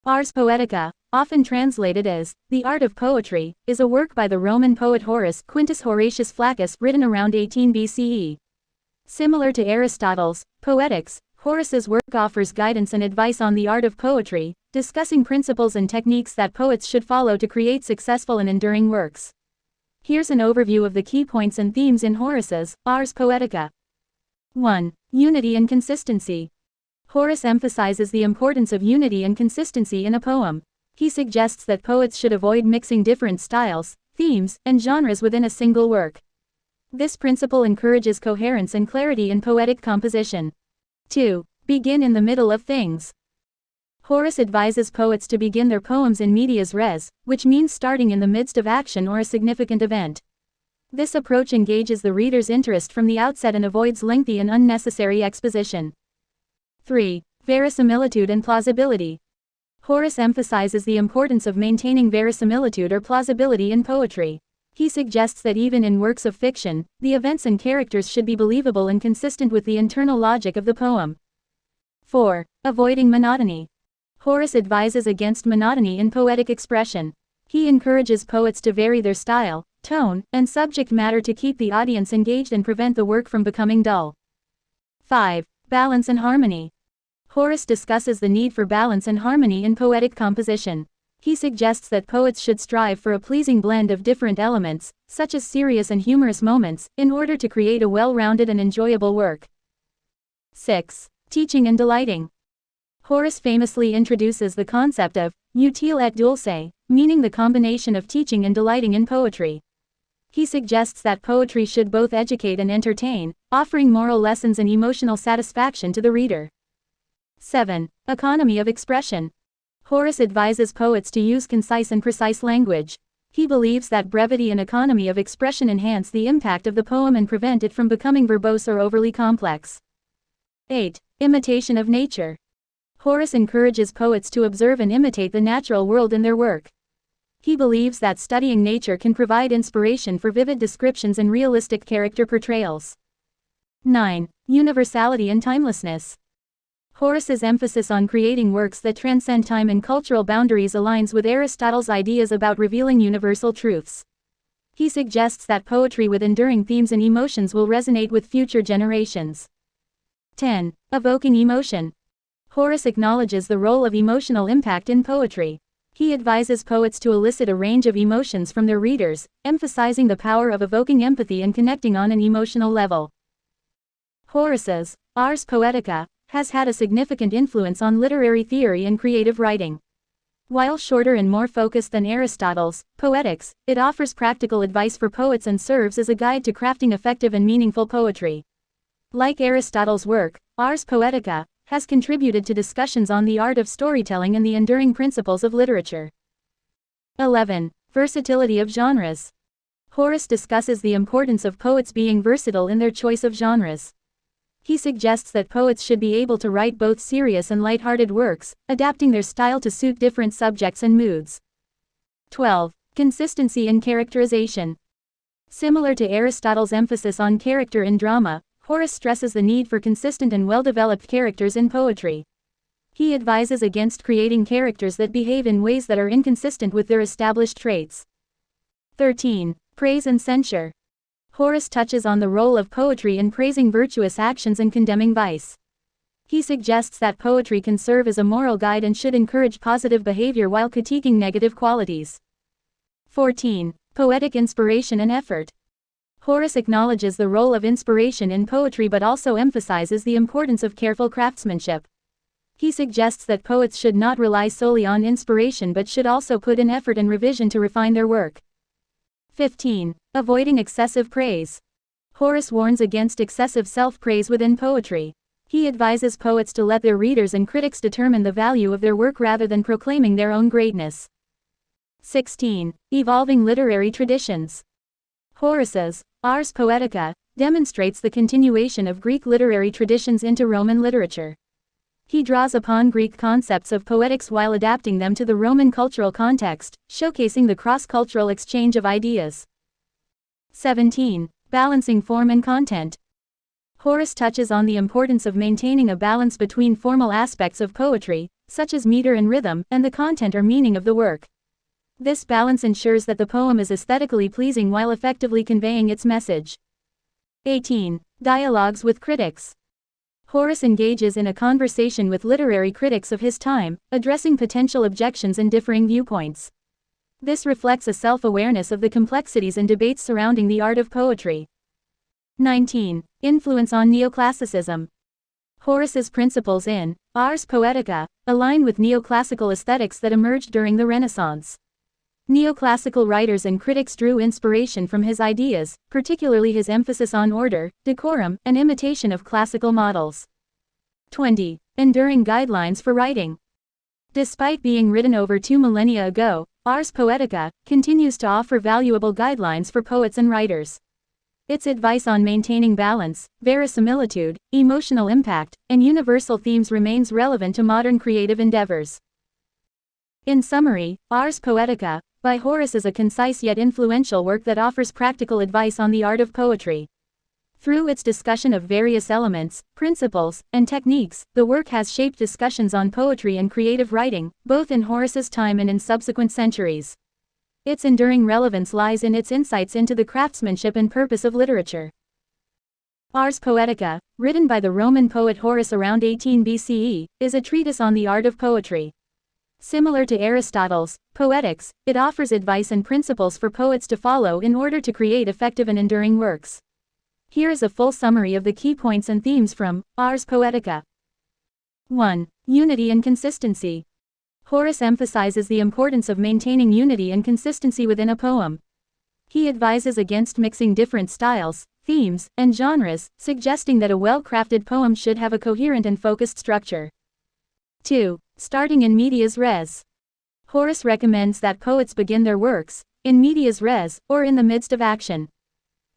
Ars Poetica, often translated as The Art of Poetry, is a work by the Roman poet Horace Quintus Horatius Flaccus written around 18 BCE. Similar to Aristotle's Poetics, Horace's work offers guidance and advice on the art of poetry, discussing principles and techniques that poets should follow to create successful and enduring works. Here's an overview of the key points and themes in Horace's Ars Poetica. 1. Unity and consistency. Horace emphasizes the importance of unity and consistency in a poem. He suggests that poets should avoid mixing different styles, themes, and genres within a single work. This principle encourages coherence and clarity in poetic composition. 2. Begin in the middle of things. Horace advises poets to begin their poems in medias res, which means starting in the midst of action or a significant event. This approach engages the reader's interest from the outset and avoids lengthy and unnecessary exposition. 3. Verisimilitude and plausibility. Horace emphasizes the importance of maintaining verisimilitude or plausibility in poetry. He suggests that even in works of fiction, the events and characters should be believable and consistent with the internal logic of the poem. 4. Avoiding monotony. Horace advises against monotony in poetic expression. He encourages poets to vary their style, tone, and subject matter to keep the audience engaged and prevent the work from becoming dull. 5. Balance and harmony. Horace discusses the need for balance and harmony in poetic composition. He suggests that poets should strive for a pleasing blend of different elements, such as serious and humorous moments, in order to create a well-rounded and enjoyable work. 6. Teaching and delighting. Horace famously introduces the concept of utile et dulce, meaning the combination of teaching and delighting in poetry. He suggests that poetry should both educate and entertain, offering moral lessons and emotional satisfaction to the reader. 7. Economy of expression. Horace advises poets to use concise and precise language. He believes that brevity and economy of expression enhance the impact of the poem and prevent it from becoming verbose or overly complex. 8. Imitation of nature. Horace encourages poets to observe and imitate the natural world in their work. He believes that studying nature can provide inspiration for vivid descriptions and realistic character portrayals. 9. Universality and timelessness. Horace's emphasis on creating works that transcend time and cultural boundaries aligns with Aristotle's ideas about revealing universal truths. He suggests that poetry with enduring themes and emotions will resonate with future generations. 10. Evoking emotion. Horace acknowledges the role of emotional impact in poetry. He advises poets to elicit a range of emotions from their readers, emphasizing the power of evoking empathy and connecting on an emotional level. Horace's Ars Poetica has had a significant influence on literary theory and creative writing. While shorter and more focused than Aristotle's Poetics, it offers practical advice for poets and serves as a guide to crafting effective and meaningful poetry. Like Aristotle's work, Ars Poetica has contributed to discussions on the art of storytelling and the enduring principles of literature. 11. Versatility of genres. Horace discusses the importance of poets being versatile in their choice of genres. He suggests that poets should be able to write both serious and light-hearted works, adapting their style to suit different subjects and moods. 12. Consistency in characterization. Similar to Aristotle's emphasis on character in drama, Horace stresses the need for consistent and well-developed characters in poetry. He advises against creating characters that behave in ways that are inconsistent with their established traits. 13. Praise and censure. Horace touches on the role of poetry in praising virtuous actions and condemning vice. He suggests that poetry can serve as a moral guide and should encourage positive behavior while critiquing negative qualities. 14. Poetic inspiration and effort. Horace acknowledges the role of inspiration in poetry but also emphasizes the importance of careful craftsmanship. He suggests that poets should not rely solely on inspiration but should also put in effort and revision to refine their work. 15. Avoiding excessive praise. Horace warns against excessive self-praise within poetry. He advises poets to let their readers and critics determine the value of their work rather than proclaiming their own greatness. 16. Evolving literary traditions. Horace's Ars Poetica demonstrates the continuation of Greek literary traditions into Roman literature. He draws upon Greek concepts of poetics while adapting them to the Roman cultural context, showcasing the cross-cultural exchange of ideas. 17. Balancing form and content. Horace touches on the importance of maintaining a balance between formal aspects of poetry, such as meter and rhythm, and the content or meaning of the work. This balance ensures that the poem is aesthetically pleasing while effectively conveying its message. 18. Dialogues with critics. Horace engages in a conversation with literary critics of his time, addressing potential objections and differing viewpoints. This reflects a self-awareness of the complexities and debates surrounding the art of poetry. 19. Influence on neoclassicism. Horace's principles in Ars Poetica align with neoclassical aesthetics that emerged during the Renaissance. Neoclassical writers and critics drew inspiration from his ideas, particularly his emphasis on order, decorum, and imitation of classical models. 20. Enduring guidelines for writing. Despite being written over 2 millennia ago, Ars Poetica continues to offer valuable guidelines for poets and writers. Its advice on maintaining balance, verisimilitude, emotional impact, and universal themes remains relevant to modern creative endeavors. In summary, Ars Poetica by Horace is a concise yet influential work that offers practical advice on the art of poetry. Through its discussion of various elements, principles, and techniques, the work has shaped discussions on poetry and creative writing, both in Horace's time and in subsequent centuries. Its enduring relevance lies in its insights into the craftsmanship and purpose of literature. Ars Poetica, written by the Roman poet Horace around 18 BCE, is a treatise on the art of poetry. Similar to Aristotle's Poetics, it offers advice and principles for poets to follow in order to create effective and enduring works. Here is a full summary of the key points and themes from Ars Poetica. 1. Unity and consistency. Horace emphasizes the importance of maintaining unity and consistency within a poem. He advises against mixing different styles, themes, and genres, suggesting that a well-crafted poem should have a coherent and focused structure. 2. Starting in medias res. Horace recommends that poets begin their works in medias res, or in the midst of action.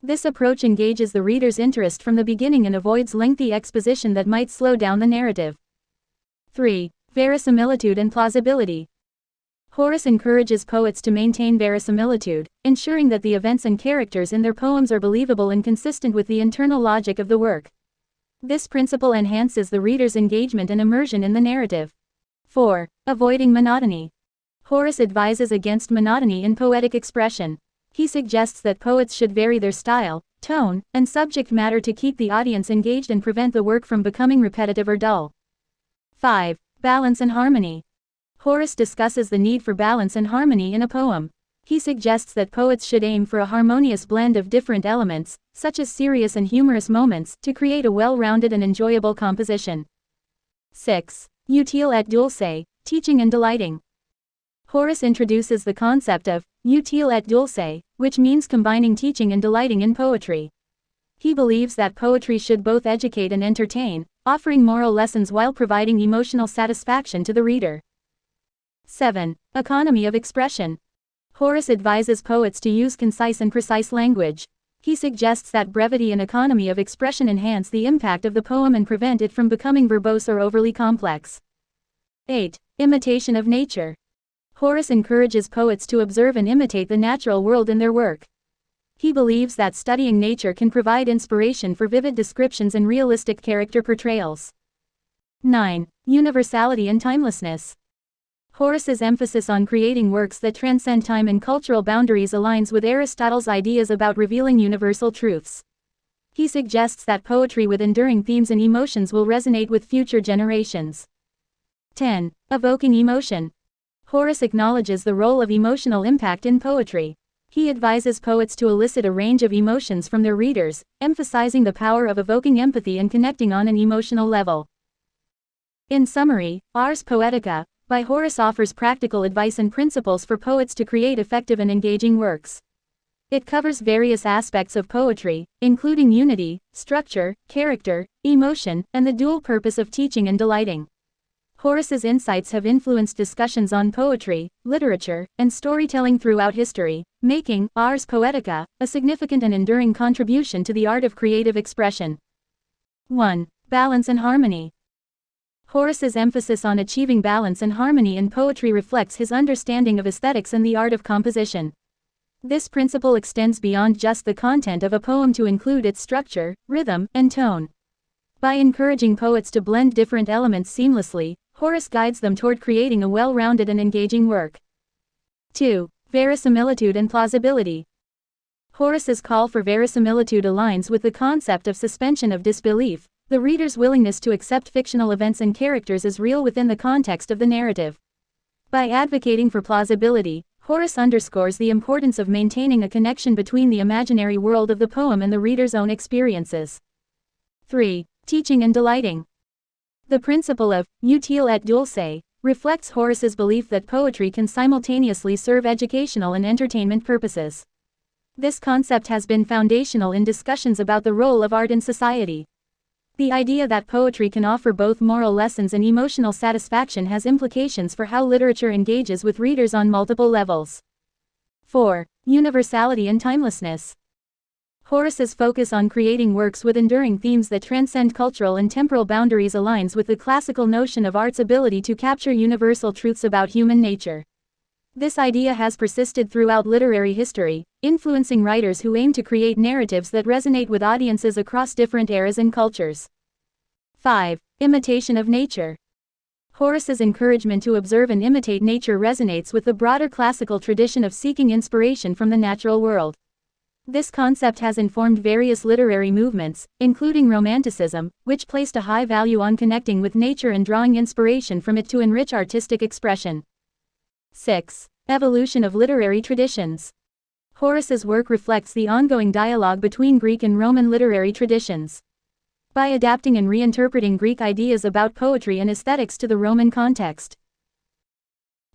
This approach engages the reader's interest from the beginning and avoids lengthy exposition that might slow down the narrative. 3. Verisimilitude and plausibility. Horace encourages poets to maintain verisimilitude, ensuring that the events and characters in their poems are believable and consistent with the internal logic of the work. This principle enhances the reader's engagement and immersion in the narrative. 4. Avoiding monotony. Horace advises against monotony in poetic expression. He suggests that poets should vary their style, tone, and subject matter to keep the audience engaged and prevent the work from becoming repetitive or dull. 5. Balance and harmony. Horace discusses the need for balance and harmony in a poem. He suggests that poets should aim for a harmonious blend of different elements, such as serious and humorous moments, to create a well-rounded and enjoyable composition. 6. Utile et dulce, teaching and delighting. Horace introduces the concept of utile et dulce, which means combining teaching and delighting in poetry. He believes that poetry should both educate and entertain, offering moral lessons while providing emotional satisfaction to the reader. 7. Economy of expression. Horace advises poets to use concise and precise language. He suggests that brevity and economy of expression enhance the impact of the poem and prevent it from becoming verbose or overly complex. 8. Imitation of nature. Horace encourages poets to observe and imitate the natural world in their work. He believes that studying nature can provide inspiration for vivid descriptions and realistic character portrayals. 9. Universality and timelessness. Horace's emphasis on creating works that transcend time and cultural boundaries aligns with Aristotle's ideas about revealing universal truths. He suggests that poetry with enduring themes and emotions will resonate with future generations. 10. Evoking emotion. Horace acknowledges the role of emotional impact in poetry. He advises poets to elicit a range of emotions from their readers, emphasizing the power of evoking empathy and connecting on an emotional level. In summary, Ars Poetica by Horace offers practical advice and principles for poets to create effective and engaging works. It covers various aspects of poetry, including unity, structure, character, emotion, and the dual purpose of teaching and delighting. Horace's insights have influenced discussions on poetry, literature, and storytelling throughout history, making Ars Poetica a significant and enduring contribution to the art of creative expression. 1. Balance and harmony. Horace's emphasis on achieving balance and harmony in poetry reflects his understanding of aesthetics and the art of composition. This principle extends beyond just the content of a poem to include its structure, rhythm, and tone. By encouraging poets to blend different elements seamlessly, Horace guides them toward creating a well-rounded and engaging work. 2. Verisimilitude and plausibility. Horace's call for verisimilitude aligns with the concept of suspension of disbelief, the reader's willingness to accept fictional events and characters as real within the context of the narrative. By advocating for plausibility, Horace underscores the importance of maintaining a connection between the imaginary world of the poem and the reader's own experiences. 3. Teaching and delighting. The principle of utile et dulce reflects Horace's belief that poetry can simultaneously serve educational and entertainment purposes. This concept has been foundational in discussions about the role of art in society. The idea that poetry can offer both moral lessons and emotional satisfaction has implications for how literature engages with readers on multiple levels. 4. Universality and timelessness. Horace's focus on creating works with enduring themes that transcend cultural and temporal boundaries aligns with the classical notion of art's ability to capture universal truths about human nature. This idea has persisted throughout literary history, influencing writers who aim to create narratives that resonate with audiences across different eras and cultures. 5. Imitation of nature. Horace's encouragement to observe and imitate nature resonates with the broader classical tradition of seeking inspiration from the natural world. This concept has informed various literary movements, including Romanticism, which placed a high value on connecting with nature and drawing inspiration from it to enrich artistic expression. 6. Evolution of literary traditions. Horace's work reflects the ongoing dialogue between Greek and Roman literary traditions. By adapting and reinterpreting Greek ideas about poetry and aesthetics to the Roman context,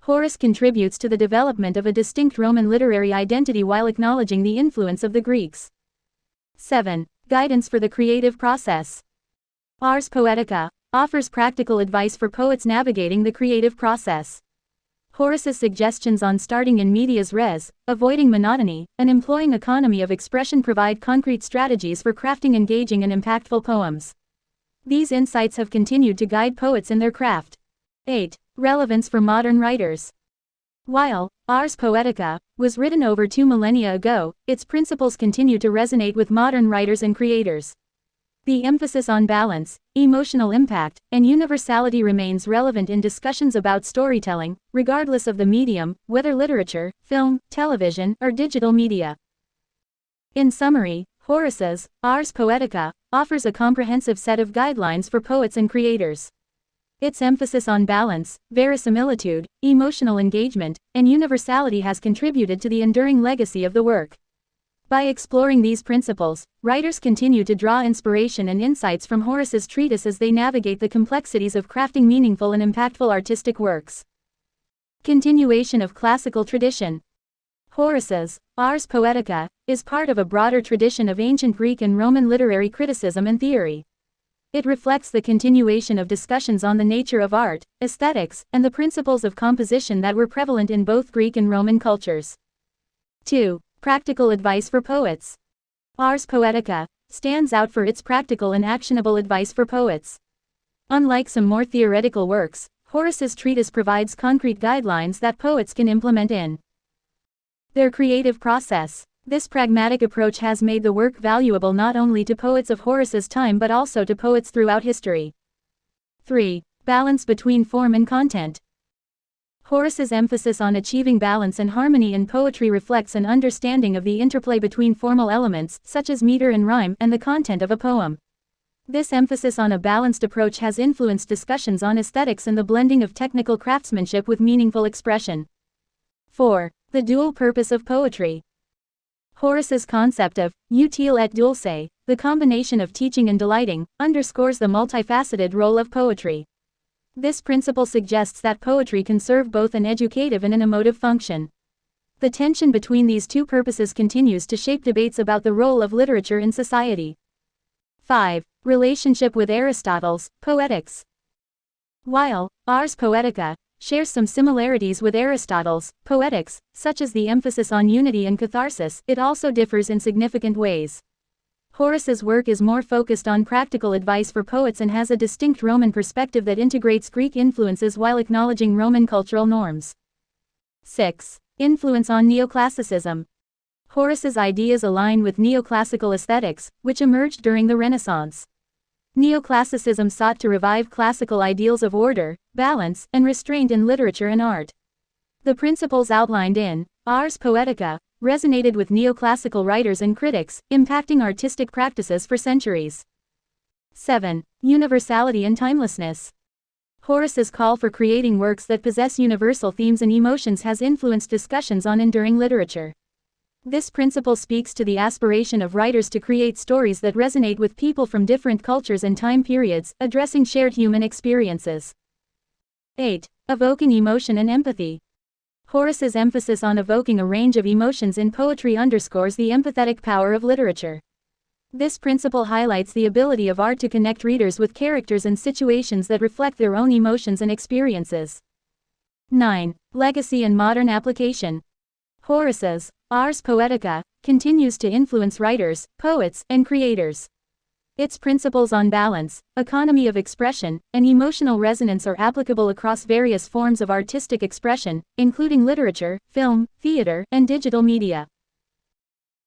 Horace contributes to the development of a distinct Roman literary identity while acknowledging the influence of the Greeks. 7. Guidance for the creative process. Ars Poetica offers practical advice for poets navigating the creative process. Horace's suggestions on starting in medias res, avoiding monotony, and employing economy of expression provide concrete strategies for crafting engaging and impactful poems. These insights have continued to guide poets in their craft. 8. Relevance for modern writers. While Ars Poetica was written over 2 millennia ago, its principles continue to resonate with modern writers and creators. The emphasis on balance, emotional impact, and universality remains relevant in discussions about storytelling, regardless of the medium, whether literature, film, television, or digital media. In summary, Horace's Ars Poetica offers a comprehensive set of guidelines for poets and creators. Its emphasis on balance, verisimilitude, emotional engagement, and universality has contributed to the enduring legacy of the work. By exploring these principles, writers continue to draw inspiration and insights from Horace's treatise as they navigate the complexities of crafting meaningful and impactful artistic works. Continuation of classical tradition. Horace's Ars Poetica is part of a broader tradition of ancient Greek and Roman literary criticism and theory. It reflects the continuation of discussions on the nature of art, aesthetics, and the principles of composition that were prevalent in both Greek and Roman cultures. 2. Practical advice for poets. Ars Poetica stands out for its practical and actionable advice for poets. Unlike some more theoretical works, Horace's treatise provides concrete guidelines that poets can implement in their creative process. This pragmatic approach has made the work valuable not only to poets of Horace's time but also to poets throughout history. 3. Balance between form and content. Horace's emphasis on achieving balance and harmony in poetry reflects an understanding of the interplay between formal elements, such as meter and rhyme, and the content of a poem. This emphasis on a balanced approach has influenced discussions on aesthetics and the blending of technical craftsmanship with meaningful expression. 4. The dual purpose of poetry. Horace's concept of utile et dulce, the combination of teaching and delighting, underscores the multifaceted role of poetry. This principle suggests that poetry can serve both an educative and an emotive function. The tension between these two purposes continues to shape debates about the role of literature in society. 5. Relationship with Aristotle's Poetics. While Ars Poetica shares some similarities with Aristotle's Poetics, such as the emphasis on unity and catharsis, it also differs in significant ways. Horace's work is more focused on practical advice for poets and has a distinct Roman perspective that integrates Greek influences while acknowledging Roman cultural norms. 6. Influence on neoclassicism. Horace's ideas align with neoclassical aesthetics, which emerged during the Renaissance. Neoclassicism sought to revive classical ideals of order, balance, and restraint in literature and art. The principles outlined in Ars Poetica resonated with neoclassical writers and critics, impacting artistic practices for centuries. 7. Universality and timelessness. Horace's call for creating works that possess universal themes and emotions has influenced discussions on enduring literature. This principle speaks to the aspiration of writers to create stories that resonate with people from different cultures and time periods, addressing shared human experiences. 8. Evoking emotion and empathy. Horace's emphasis on evoking a range of emotions in poetry underscores the empathetic power of literature. This principle highlights the ability of art to connect readers with characters and situations that reflect their own emotions and experiences. 9. Legacy and modern application. Horace's Ars Poetica continues to influence writers, poets, and creators. Its principles on balance, economy of expression, and emotional resonance are applicable across various forms of artistic expression, including literature, film, theater, and digital media.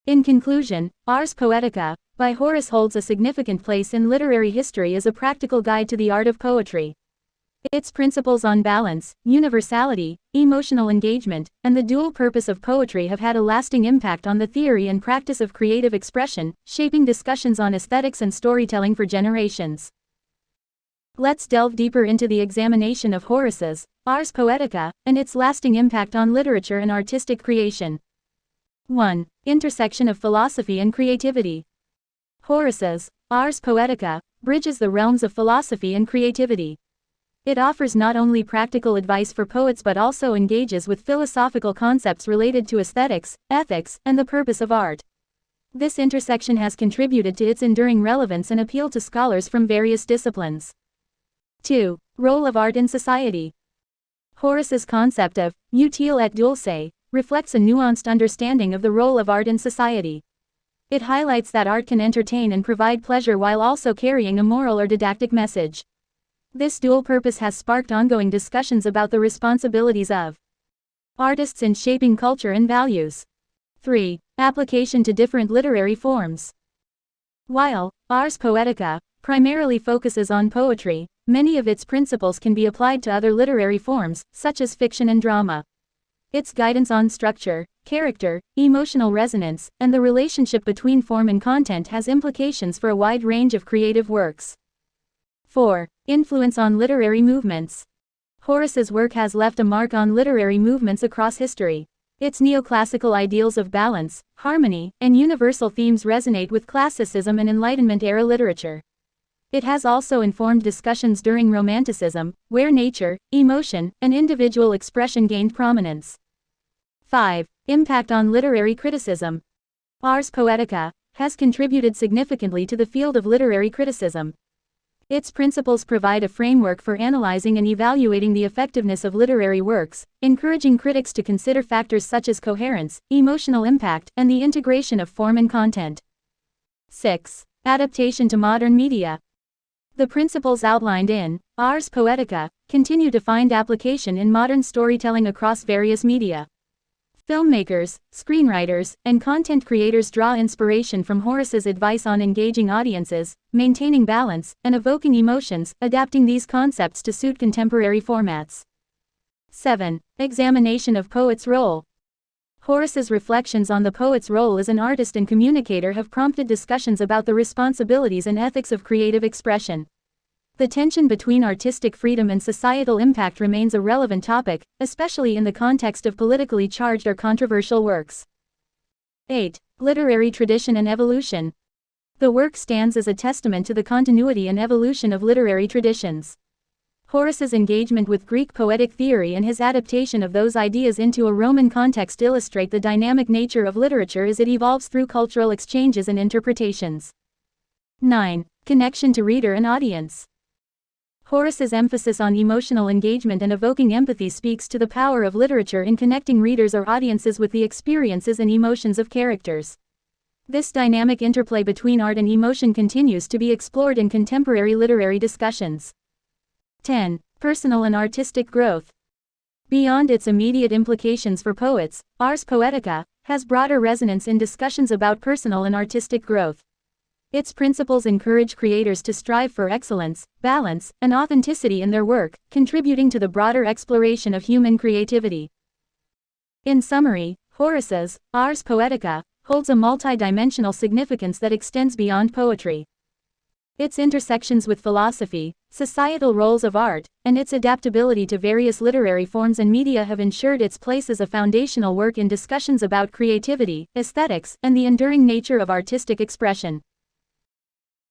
In conclusion, Ars Poetica, by Horace holds a significant place in literary history as a practical guide to the art of poetry. Its principles on balance, universality, emotional engagement, and the dual purpose of poetry have had a lasting impact on the theory and practice of creative expression, shaping discussions on aesthetics and storytelling for generations. Let's delve deeper into the examination of Horace's Ars Poetica and its lasting impact on literature and artistic creation. 1. Intersection of philosophy and creativity. Horace's Ars Poetica bridges the realms of philosophy and creativity. It offers not only practical advice for poets but also engages with philosophical concepts related to aesthetics, ethics, and the purpose of art. This intersection has contributed to its enduring relevance and appeal to scholars from various disciplines. 2. Role of art in society. Horace's concept of utile et dulce reflects a nuanced understanding of the role of art in society. It highlights that art can entertain and provide pleasure while also carrying a moral or didactic message. This dual purpose has sparked ongoing discussions about the responsibilities of artists in shaping culture and values. 3. Application to different literary forms. While Ars Poetica primarily focuses on poetry, many of its principles can be applied to other literary forms, such as fiction and drama. Its guidance on structure, character, emotional resonance, and the relationship between form and content has implications for a wide range of creative works. 4. Influence on literary movements. Horace's work has left a mark on literary movements across history. Its neoclassical ideals of balance, harmony, and universal themes resonate with classicism and Enlightenment-era literature. It has also informed discussions during Romanticism, where nature, emotion, and individual expression gained prominence. 5. Impact on literary criticism. Ars Poetica has contributed significantly to the field of literary criticism. Its principles provide a framework for analyzing and evaluating the effectiveness of literary works, encouraging critics to consider factors such as coherence, emotional impact, and the integration of form and content. 6. Adaptation to modern media. The principles outlined in Ars Poetica continue to find application in modern storytelling across various media. Filmmakers, screenwriters, and content creators draw inspiration from Horace's advice on engaging audiences, maintaining balance, and evoking emotions, adapting these concepts to suit contemporary formats. 7. Examination of poet's role. Horace's reflections on the poet's role as an artist and communicator have prompted discussions about the responsibilities and ethics of creative expression. The tension between artistic freedom and societal impact remains a relevant topic, especially in the context of politically charged or controversial works. 8. Literary tradition and evolution. The work stands as a testament to the continuity and evolution of literary traditions. Horace's engagement with Greek poetic theory and his adaptation of those ideas into a Roman context illustrate the dynamic nature of literature as it evolves through cultural exchanges and interpretations. 9. Connection to reader and audience. Horace's emphasis on emotional engagement and evoking empathy speaks to the power of literature in connecting readers or audiences with the experiences and emotions of characters. This dynamic interplay between art and emotion continues to be explored in contemporary literary discussions. 10. Personal and artistic growth. Beyond its immediate implications for poets, Ars Poetica has broader resonance in discussions about personal and artistic growth. Its principles encourage creators to strive for excellence, balance, and authenticity in their work, contributing to the broader exploration of human creativity. In summary, Horace's Ars Poetica holds a multi-dimensional significance that extends beyond poetry. Its intersections with philosophy, societal roles of art, and its adaptability to various literary forms and media have ensured its place as a foundational work in discussions about creativity, aesthetics, and the enduring nature of artistic expression.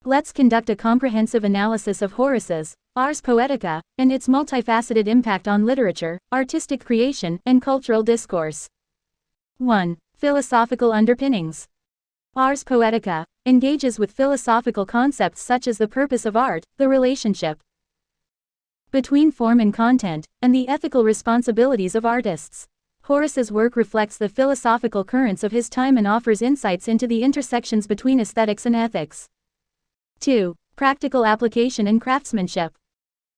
Let's conduct a comprehensive analysis of Horace's Ars Poetica and its multifaceted impact on literature, artistic creation, and cultural discourse. 1. Philosophical underpinnings. Ars Poetica engages with philosophical concepts such as the purpose of art, the relationship between form and content, and the ethical responsibilities of artists. Horace's work reflects the philosophical currents of his time and offers insights into the intersections between aesthetics and ethics. 2. Practical application and craftsmanship.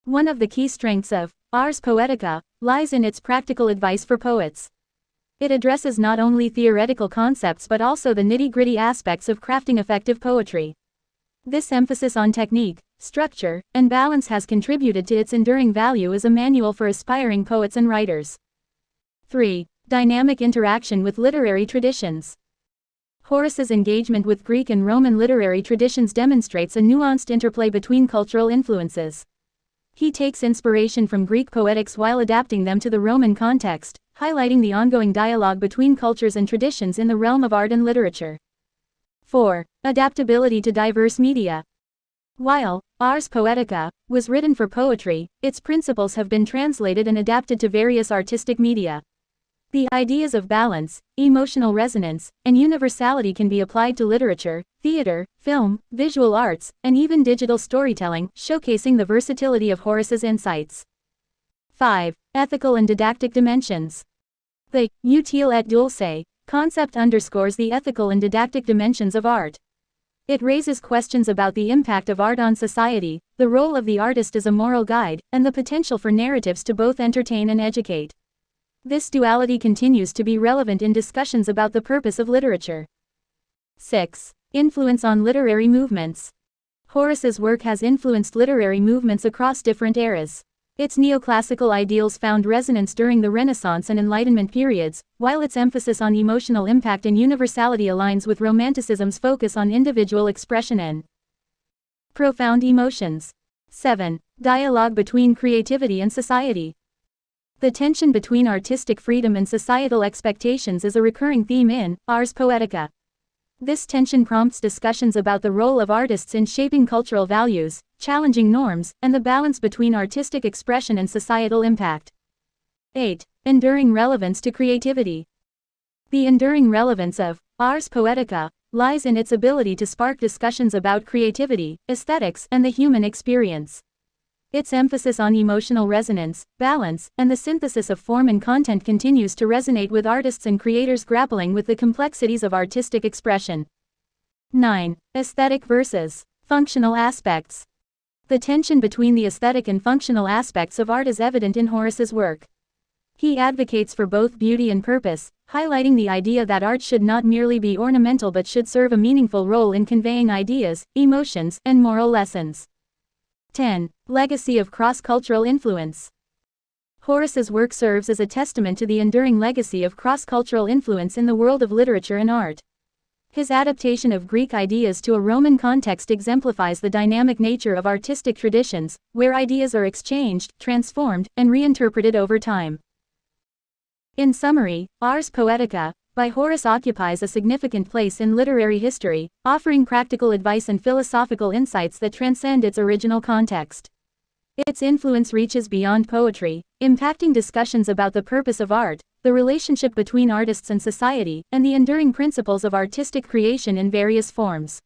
One of the key strengths of Ars Poetica lies in its practical advice for poets. It addresses not only theoretical concepts but also the nitty-gritty aspects of crafting effective poetry. This emphasis on technique, structure, and balance has contributed to its enduring value as a manual for aspiring poets and writers. 3. Dynamic interaction with literary traditions. Horace's engagement with Greek and Roman literary traditions demonstrates a nuanced interplay between cultural influences. He takes inspiration from Greek poetics while adapting them to the Roman context, highlighting the ongoing dialogue between cultures and traditions in the realm of art and literature. 4. Adaptability to diverse media. While Ars Poetica was written for poetry, its principles have been translated and adapted to various artistic media. The ideas of balance, emotional resonance, and universality can be applied to literature, theater, film, visual arts, and even digital storytelling, showcasing the versatility of Horace's insights. 5. Ethical and didactic dimensions. The utile et dulce concept underscores the ethical and didactic dimensions of art. It raises questions about the impact of art on society, the role of the artist as a moral guide, and the potential for narratives to both entertain and educate. This duality continues to be relevant in discussions about the purpose of literature. 6. Influence on literary movements. Horace's work has influenced literary movements across different eras. Its neoclassical ideals found resonance during the Renaissance and Enlightenment periods, while its emphasis on emotional impact and universality aligns with Romanticism's focus on individual expression and profound emotions. 7. Dialogue between creativity and society. The tension between artistic freedom and societal expectations is a recurring theme in Ars Poetica. This tension prompts discussions about the role of artists in shaping cultural values, challenging norms, and the balance between artistic expression and societal impact. 8. Enduring relevance to creativity. The enduring relevance of Ars Poetica lies in its ability to spark discussions about creativity, aesthetics, and the human experience. Its emphasis on emotional resonance, balance, and the synthesis of form and content continues to resonate with artists and creators grappling with the complexities of artistic expression. 9. Aesthetic versus functional aspects. The tension between the aesthetic and functional aspects of art is evident in Horace's work. He advocates for both beauty and purpose, highlighting the idea that art should not merely be ornamental but should serve a meaningful role in conveying ideas, emotions, and moral lessons. 10. Legacy of cross-cultural influence. Horace's work serves as a testament to the enduring legacy of cross-cultural influence in the world of literature and art. His adaptation of Greek ideas to a Roman context exemplifies the dynamic nature of artistic traditions, where ideas are exchanged, transformed, and reinterpreted over time. In summary, Ars Poetica by Horace occupies a significant place in literary history, offering practical advice and philosophical insights that transcend its original context. Its influence reaches beyond poetry, impacting discussions about the purpose of art, the relationship between artists and society, and the enduring principles of artistic creation in various forms.